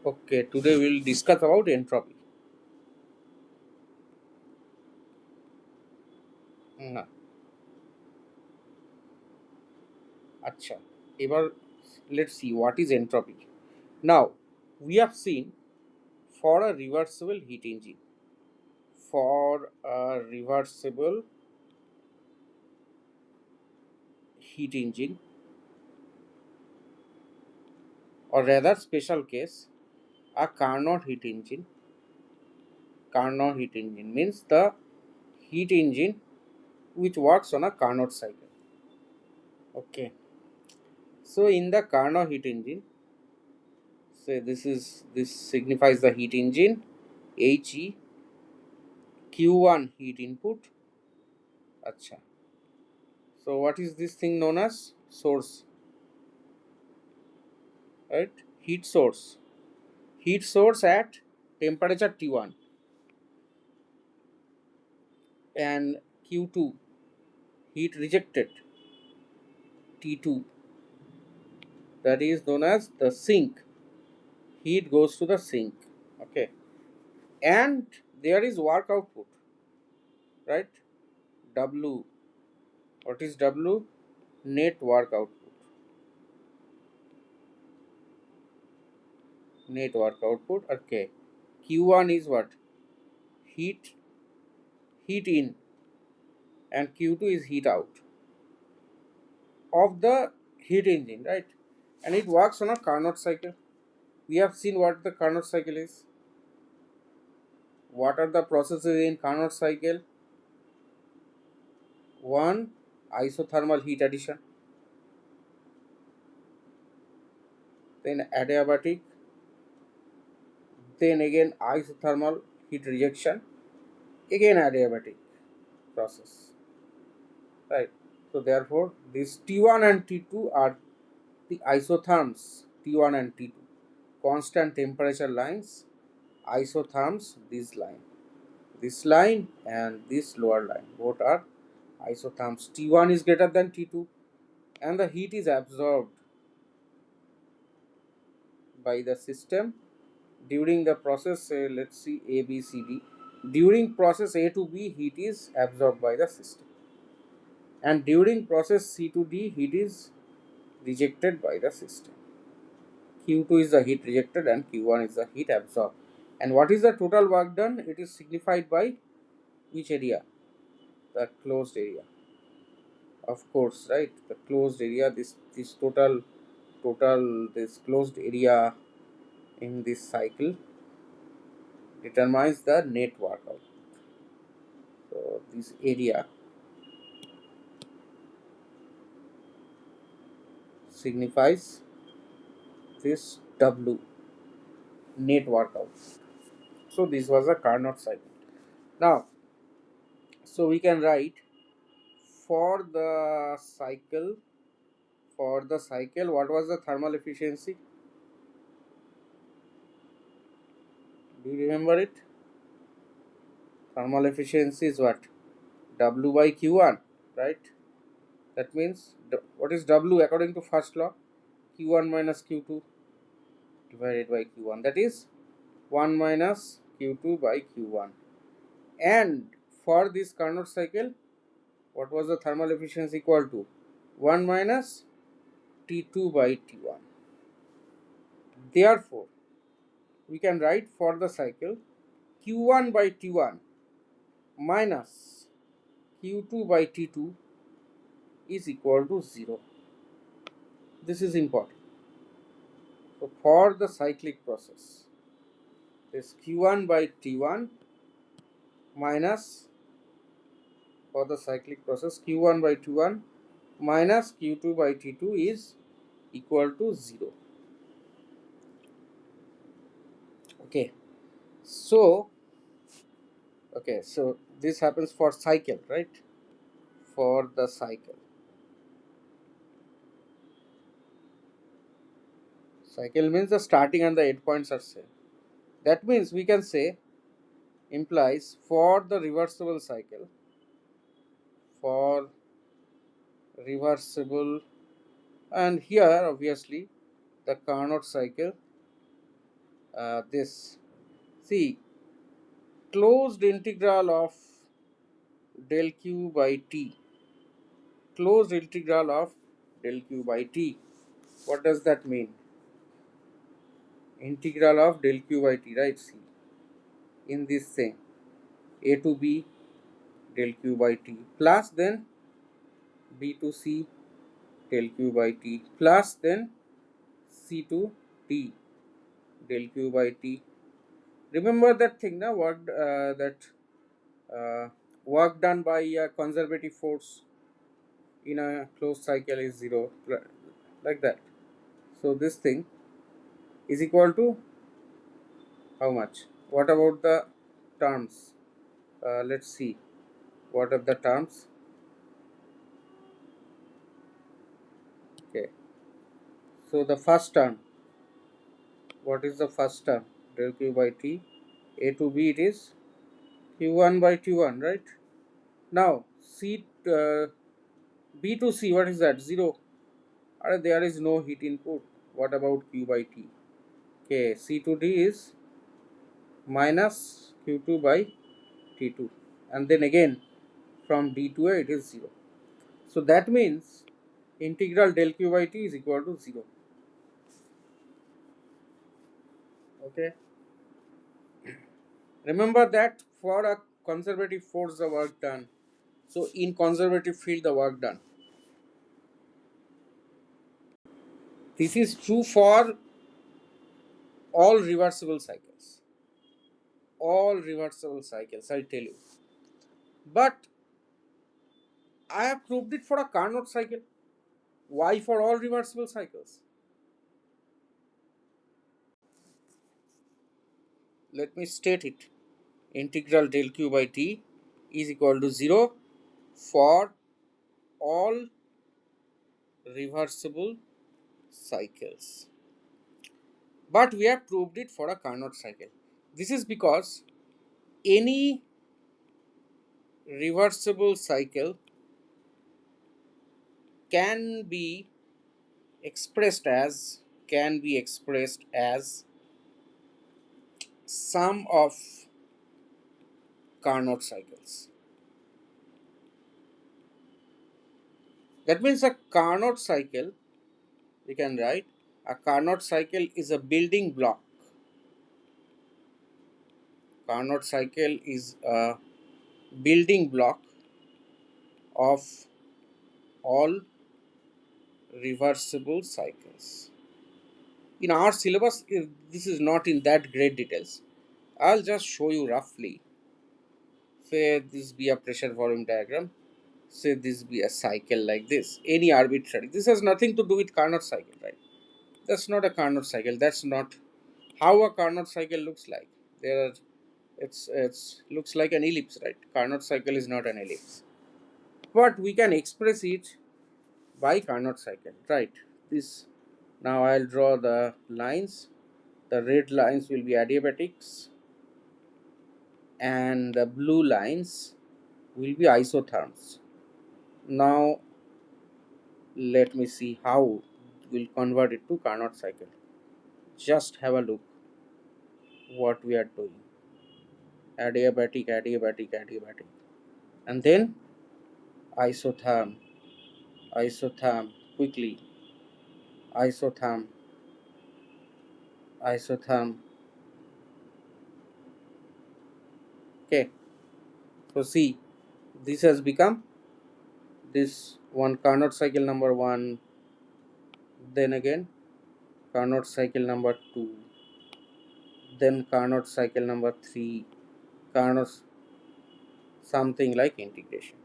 Okay, today we will discuss about entropy. না আচ্ছা এবার let's see what is entropy. Now we have seen for a reversible heat engine, for a reversible heat engine, or rather special case, a Carnot heat engine. Carnot heat engine means the heat engine which works on a Carnot cycle. Okay, so in the Carnot heat engine, say this signifies the heat engine, HE, Q1 heat input. Acha. So what is this thing known as? Source, right? Heat source. Heat source at temperature T1, and Q2 heat rejected T2, that is known as the sink. Heat goes to the sink. Okay. And there is work output, right? W. What is W? Net work output. Net work output. Okay. Q1 is what? Heat in, and Q2 is heat out of the heat engine, right? And it works on a Carnot cycle. We have seen what the Carnot cycle is. What are the processes in Carnot cycle? One, isothermal heat addition, then adiabatic, then again isothermal heat rejection, again adiabatic process, right? So therefore these T1 and T2 are the isotherms. T1 and T2 constant temperature lines, isotherms. This line and this lower line, both are isotherms. T1 is greater than T2, and the heat is absorbed by the system during the process. Let's see, A, B, C, D. During process A to B, heat is absorbed by the system, and during process C to D, heat is rejected by the system. Q2 is the heat rejected and Q1 is the heat absorbed. And what is the total work done? It is signified by which area? The closed area. Of course, right? The closed area. This total this closed area in this cycle determines the net work output. So this area signifies this W, net work output. So this was a Carnot cycle. Now, so we can write for the cycle. What was the thermal efficiency? Do you remember it? Thermal efficiency is what? W by Q1, right? That means what is W according to first law? Q1 minus Q2 divided by Q1. That is 1 minus Q2 by Q1. And for this Carnot cycle, what was the thermal efficiency equal to? 1 minus T2 by T1. Therefore, we can write for the cycle Q1 by T1 minus Q2 by T2 is equal to 0. This is important. So for the cyclic process, this Q1 by T1 minus, for the cyclic process, Q1 by T1 minus Q2 by T2 is equal to 0. Okay, so this happens for cycle, right? For the cycle means the starting and the end points are same. That means we can say, implies for the reversible cycle, for reversible, and here obviously the Carnot cycle, this. See, closed integral of del q by t. Closed integral of del q by t. What does that mean? Integral of del q by t, right? See, in this thing, a to b del q by t plus then b to c del q by t plus then c to t del q by t. Remember that thing, na? Work done by a conservative force in a closed cycle is zero, like that. So this thing is equal to how much? What about the terms? Let's see. What are the terms? Okay. So the first term. What is the first term? Del q by t. A to b it is q1 by q1, right? Now b to c. What is that? Zero. There is no heat input. What about q by t? Okay. C to d is minus q2 by t2, and then again from d to a it is 0. So that means integral del q by t is equal to 0. Okay. Remember that for a conservative force the work done. So in conservative field the work done. This is true for all reversible cycles. All reversible cycles, I'll tell you. But I have proved it for a Carnot cycle. Why for all reversible cycles? Let me state it. Integral del q by t is equal to 0 for all reversible cycles. But we have proved it for a Carnot cycle. This is because any reversible cycle can be expressed as sum of Carnot cycles. That means a Carnot cycle, we can write a Carnot cycle is a building block. Carnot cycle is a building block of all reversible cycles. In our syllabus, this is not in that great details. I'll just show you roughly. Say this be a pressure volume diagram. Say this be a cycle like this. Any arbitrary. This has nothing to do with Carnot cycle, right? That's not a Carnot cycle. That's not how a Carnot cycle looks like. There are, it's looks like an ellipse, right? Carnot cycle is not an ellipse, but we can express it by Carnot cycle, right? This, now I'll draw the lines. The red lines will be adiabatics and the blue lines will be isotherms. Now let me see how we'll convert it to Carnot cycle. Just have a look what we are doing. Adiabatic, adiabatic, adiabatic, and then isotherm, isotherm, quickly, isotherm, isotherm. Okay, so see, this has become this one Carnot cycle number 1, then again Carnot cycle number 2, then Carnot cycle number 3, Carnot something like integration.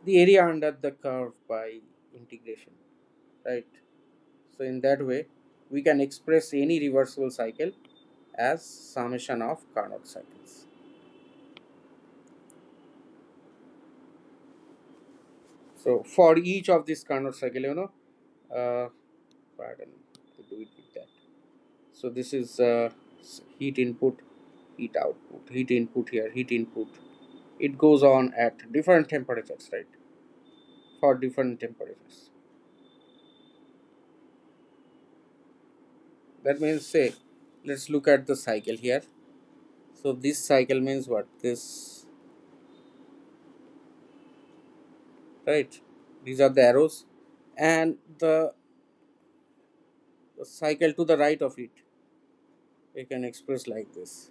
The area under the curve by integration, right? So in that way, we can express any reversible cycle as summation of Carnot cycles. So for each of this Carnot cycle, pardon, to do it with that. So this is heat input, heat output, heat input here, heat input. It goes on at different temperatures, right? For different temperatures. That means say let's look at the cycle here. So this cycle means what? This, right? These are the arrows, and the cycle to the right of it, we can express like this,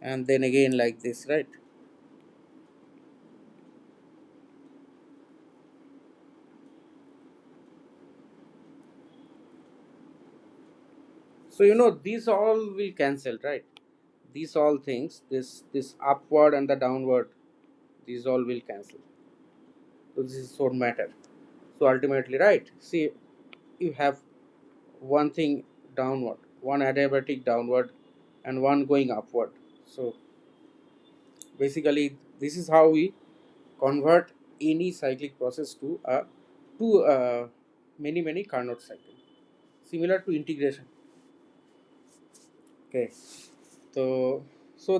and then again like this, right? So these all will cancel, right? These all things, this upward and the downward, these all will cancel. So this is don't matter. So ultimately, right? See, you have one thing downward, one adiabatic downward, and one going upward. So basically, this is how we convert any cyclic process to many Carnot cycle, similar to integration. Okay, so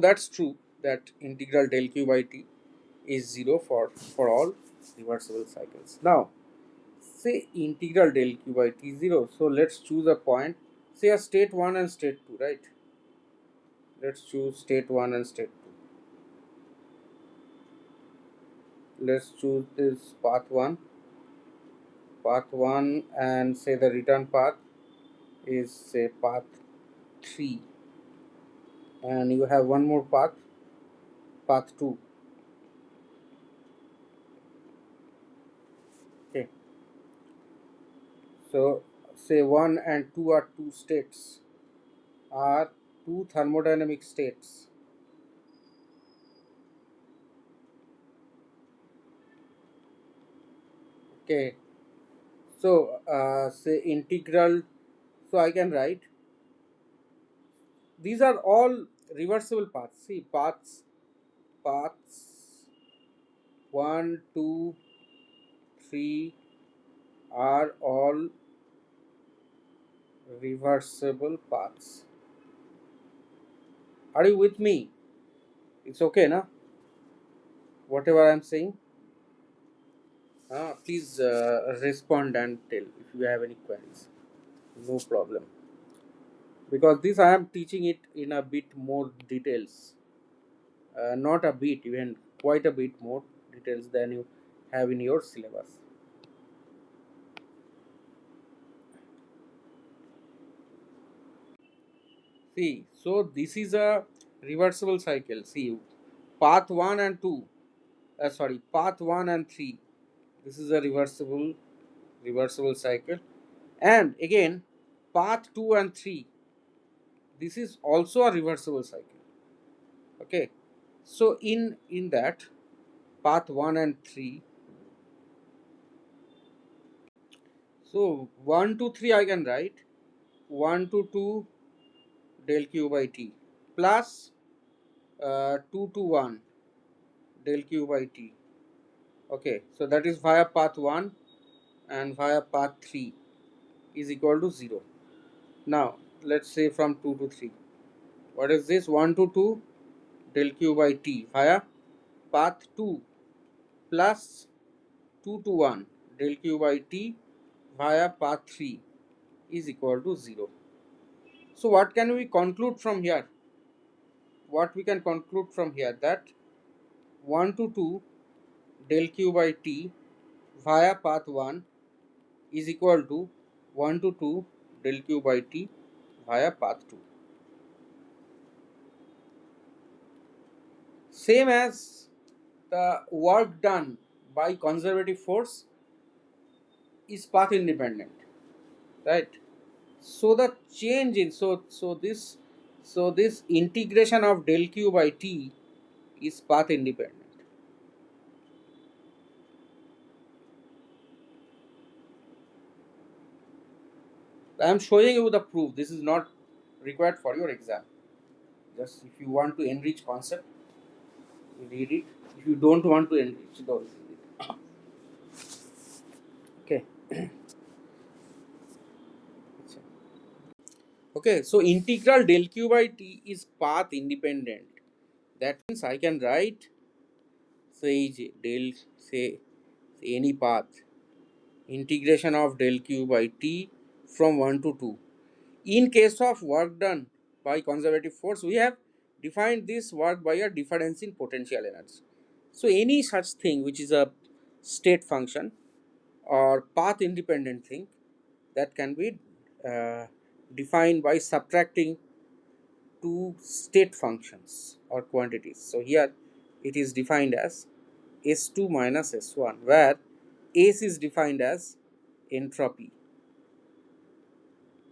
that's true that integral del q by t is 0 for all reversible cycles. Now, say integral del q by t 0. So let's choose a point. Say a state 1 and state 2, right? Let's choose state 1 and state 2. Let's choose this path 1, and say the return path is say path 3, and you have one more path 2. Okay, so say 1 and 2 are two states, are two thermodynamic states. Okay, so say integral, so I can write these are all reversible paths. See, paths 1, 2, 3 are all reversible paths. Are you with me? It's okay, na? Whatever I'm saying. Please respond and tell if you have any queries. No problem. Because this I am teaching it in a bit more details. Not a bit, even quite a bit more details than you have in your syllabus. See, so this is a reversible cycle. See, path 1 and 2, path 1 and 3. This is a reversible cycle. And again, path 2 and 3. This is also a reversible cycle. Okay. So in that path 1 and 3, so 1 to 3 I can write 1 to 2 del q by t plus 2 to 1 del q by t. Okay, so that is via path 1 and via path 3 is equal to 0. Now let's say from 2 to 3. What is this? 1 to 2 del q by t via path 2 plus 2 to 1 del q by t via path 3 is equal to 0. So what can we conclude from here? What we can conclude from here, that 1 to 2 del q by t via path 1 is equal to 1 to 2 del q by t via path 2. Same as the work done by conservative force is path independent, right? So the change in this integration of del q by t is path independent. I am showing you the proof. This is not required for your exam. Just if you want to enrich concept, read it. If you don't want to enrich, don't read it. Okay. Okay. So integral del q by t is path independent. That means I can write say any path, integration of del q by t from 1 to 2. In case of work done by conservative force, we have defined this work by a difference in potential energy. So any such thing which is a state function or path independent thing, that can be defined by subtracting two state functions or quantities. So here it is defined as S2 minus S1, where S is defined as entropy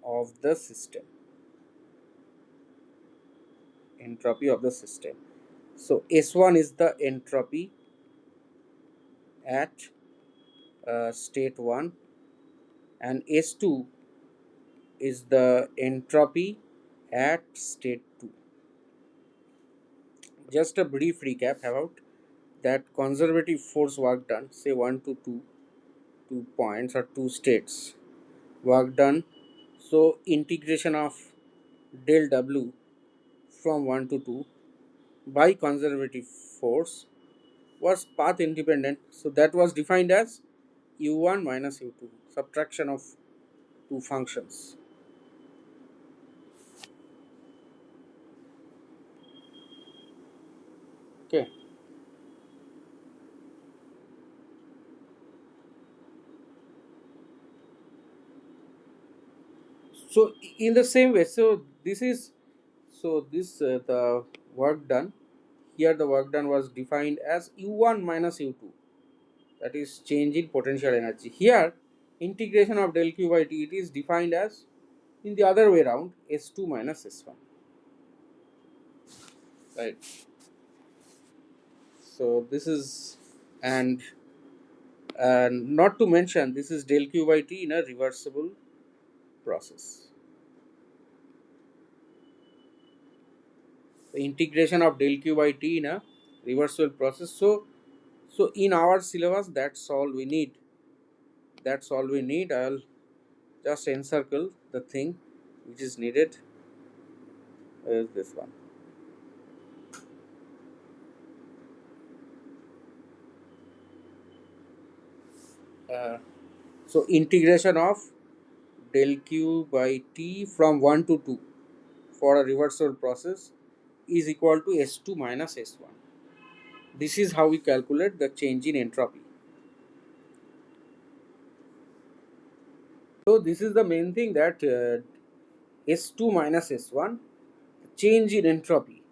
of the system. Entropy of the system. So S1 is the entropy at state 1, and S2 is the entropy at state 2. Just a brief recap about that conservative force work done, say 1 to 2, 2 points or 2 states work done. So integration of del W from 1 to 2 by conservative force was path independent. So that was defined as u1 minus u2, subtraction of two functions. Okay. So in the same way, so this the work done here. The work done was defined as u1 minus u2. That is change in potential energy. Here, integration of del q by t, it is defined as in the other way around, S2 minus S1. Right. So this is, and not to mention, this is del q by t in a reversible process. The integration of del q by t in a reversible process. So in our syllabus, that's all we need. That's all we need. I'll just encircle the thing which is needed. Is this one. Uh, so integration of del q by t from 1 to 2 for a reversible process is equal to S2 minus S1. This is how we calculate the change in entropy. So this is the main thing, that S2 minus S1, change in entropy.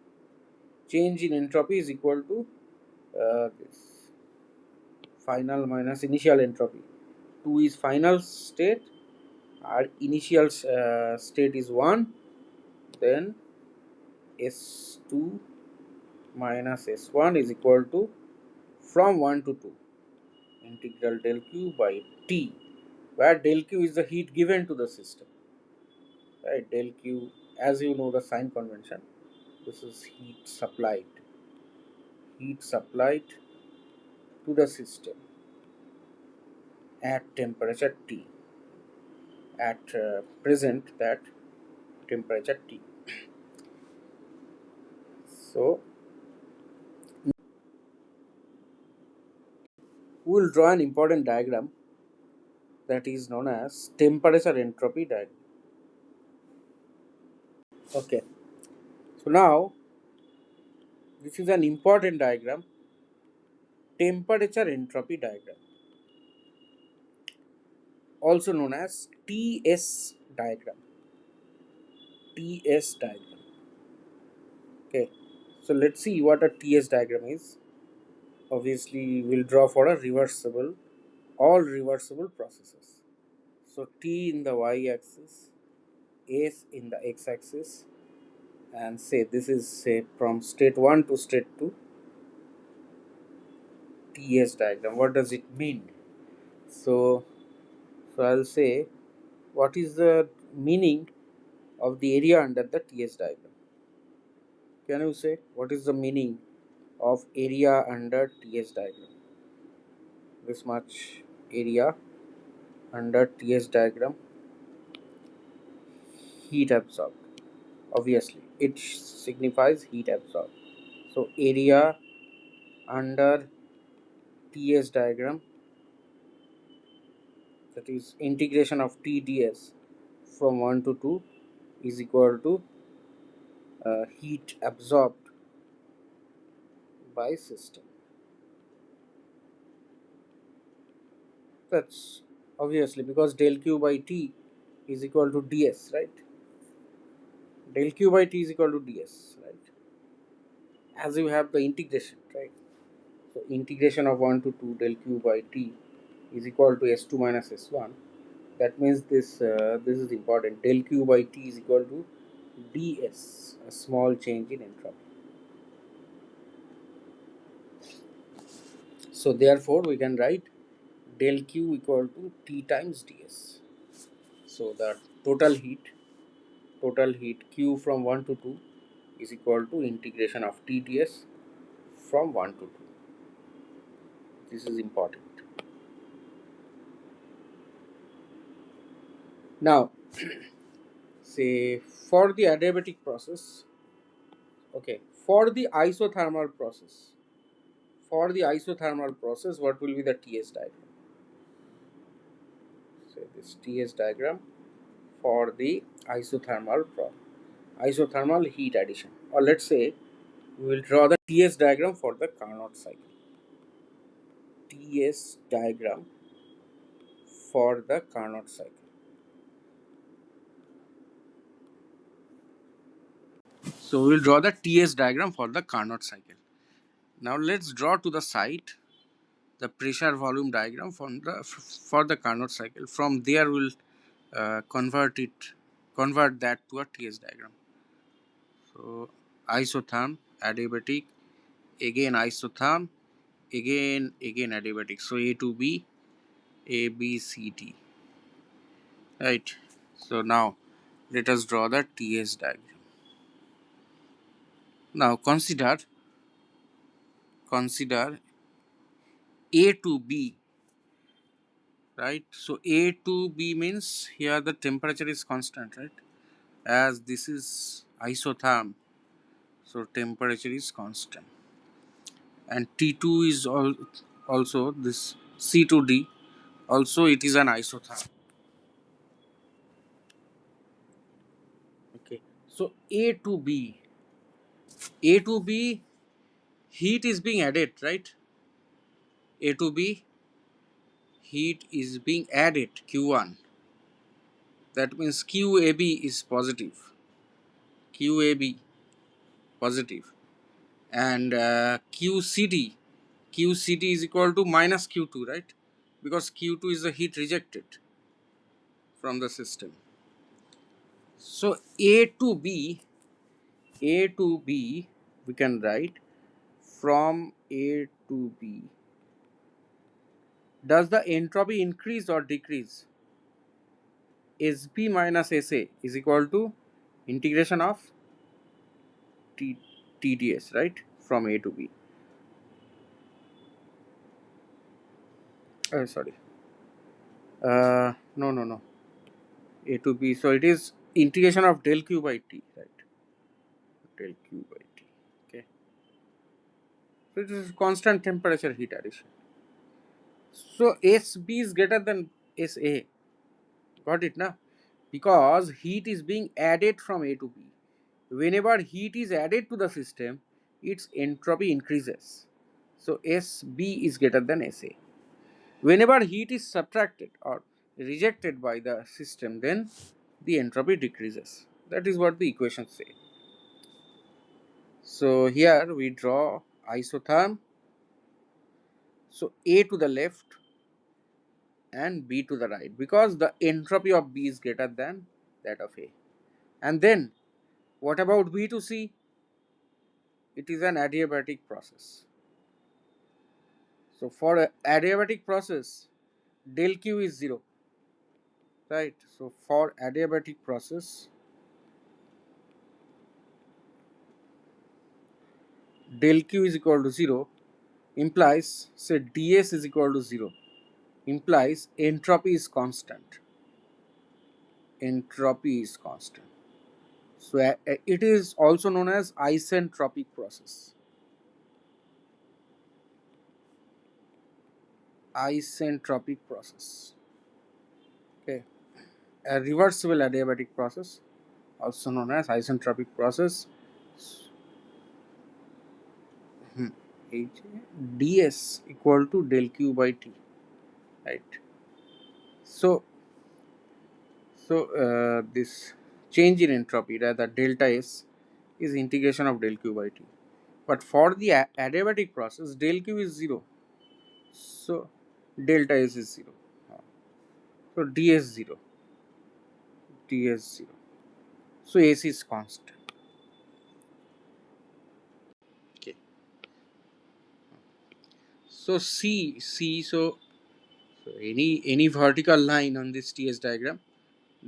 Change in entropy is equal to this final minus initial entropy. 2 is final state, our initial state is 1, then S2 minus S1 is equal to from 1 to 2 integral del q by t, where del q is the heat given to the system. Right, del q, as you know the sign convention, this is heat supplied to the system at temperature T, at present that temperature T. So we will draw an important diagram that is known as temperature entropy diagram. Okay, so now this is an important diagram, temperature entropy diagram, also known as TS diagram. TS diagram. Okay, so let's see what a TS diagram is. Obviously, we'll draw for a reversible, all reversible processes. So T in the y-axis, S in the x-axis, and say this is, say, from state 1 to state 2. TS diagram. What does it mean? So I'll say, what is the meaning of the area under the TS diagram? Can you say what is the meaning of area under TS diagram? This much area under TS diagram, heat absorbed. Obviously, it signifies heat absorbed. So area under TS diagram, that is integration of T ds, from 1 to 2 is equal to heat absorbed by system. That's obviously because del q by t is equal to ds, right? Del q by t is equal to ds, right? As you have the integration, right? So integration of 1 to 2 del q by t is equal to s2 minus s1. That means this is important. Del q by t is equal to ds, a small change in entropy. So therefore we can write del q equal to t times ds. So the total heat q from 1 to 2 is equal to integration of t ds from 1 to 2. This is important. Now say for the adiabatic process, okay, for the isothermal process, what will be the ts diagram? So this ts diagram for the isothermal heat addition, or let's say we will draw the ts diagram for the Carnot cycle. ts diagram for the Carnot cycle. So we will draw the ts diagram for the Carnot cycle. Now let's draw to the side the pressure volume diagram for the Carnot cycle. From there we'll convert that to a ts diagram. So isotherm, adiabatic, again isotherm, again adiabatic. So A to B, A B C D, right? So now let us draw the ts diagram. Now consider A to B, right? So A to B means here the temperature is constant, right? As this is isotherm, so temperature is constant. And T2 is also this C to D, also it is an isotherm. Okay, so A to B heat is being added, right? A to B heat is being added Q1. That means QAB is positive. QAB positive. And QCD is equal to minus Q2, right? Because Q2 is the heat rejected from the system. So A to B, we can write from A to B. Does the entropy increase or decrease? Sb minus Sa is equal to integration of TDS, right? From A to B. Sorry. No. A to B. So it is integration of del Q by T, right? Del Q by T. Okay. So it is constant temperature heat addition. So Sb is greater than Sa. Got it now? Because heat is being added from A to B. Whenever heat is added to the system, its entropy increases. So Sb is greater than Sa. Whenever heat is subtracted or rejected by the system, then the entropy decreases. That is what the equations say. So here we draw isotherm. So A to the left and B to the right, because the entropy of B is greater than that of A. And then what about B to C? It is an adiabatic process. So for an adiabatic process, del Q is 0, right? So for adiabatic process, del Q is equal to 0 implies, say ds is equal to 0, implies entropy is constant. Entropy is constant. So it is also known as isentropic process. Isentropic process. Okay. A reversible adiabatic process, also known as isentropic process. Hmm. ds equal to del q by t, right? So this change in entropy, rather delta S, is integration of del q by t. But for the adiabatic process, del q is 0. So delta S is 0. So ds 0. ds 0. So S is constant. Okay. So so any vertical line on this TS diagram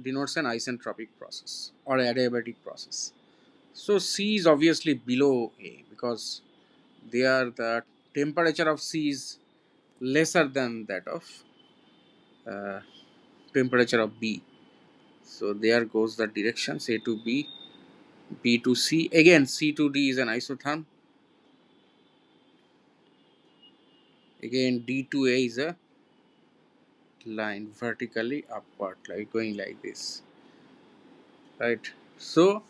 denotes an isentropic process or adiabatic process. So C is obviously below A because there the temperature of C is lesser than that of uh, temperature of B. So there goes the directions A to B, B to C. Again C to D is an isotherm. Again D to A is a line vertically upward, like going like this, right? So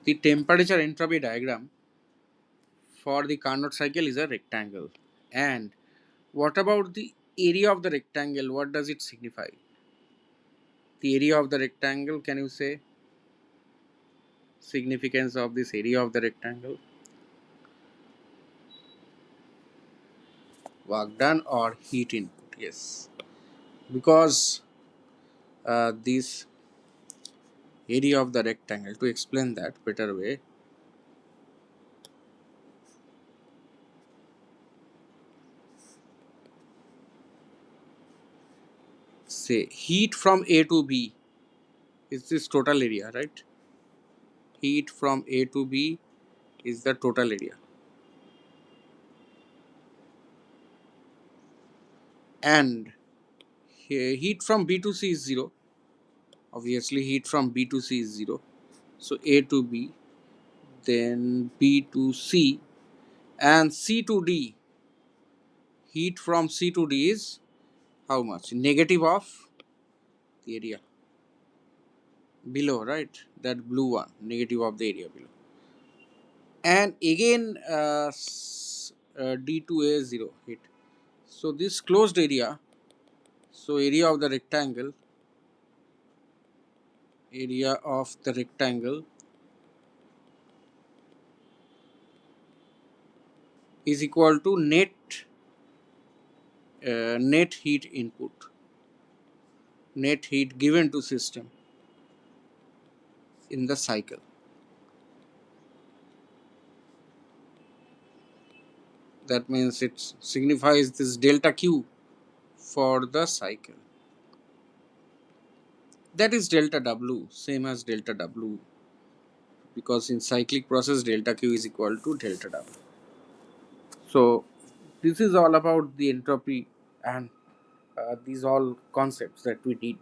the temperature entropy diagram for the Carnot cycle is a rectangle. And what about the area of the rectangle? What does it signify? The area of the rectangle, can you say significance of this area of the rectangle? Work done or heat input? Yes, because this area of the rectangle, to explain that better way, say heat from A to B is this total area, right? Heat from A to B is the total area, and heat from B to C is 0. Obviously heat from B to C is 0. So A to B, then B to C, and C to D. Heat from C to D is how much? Negative of the area below, right? That blue one, negative of the area below. And again D to A is 0 heat. So this closed area, so area of the rectangle is equal to net heat input, net heat given to system in the cycle. That means it signifies this delta Q for the cycle. That is delta W, same as delta W, because in cyclic process delta Q is equal to delta W. So this is all about the entropy and these all concepts that we did.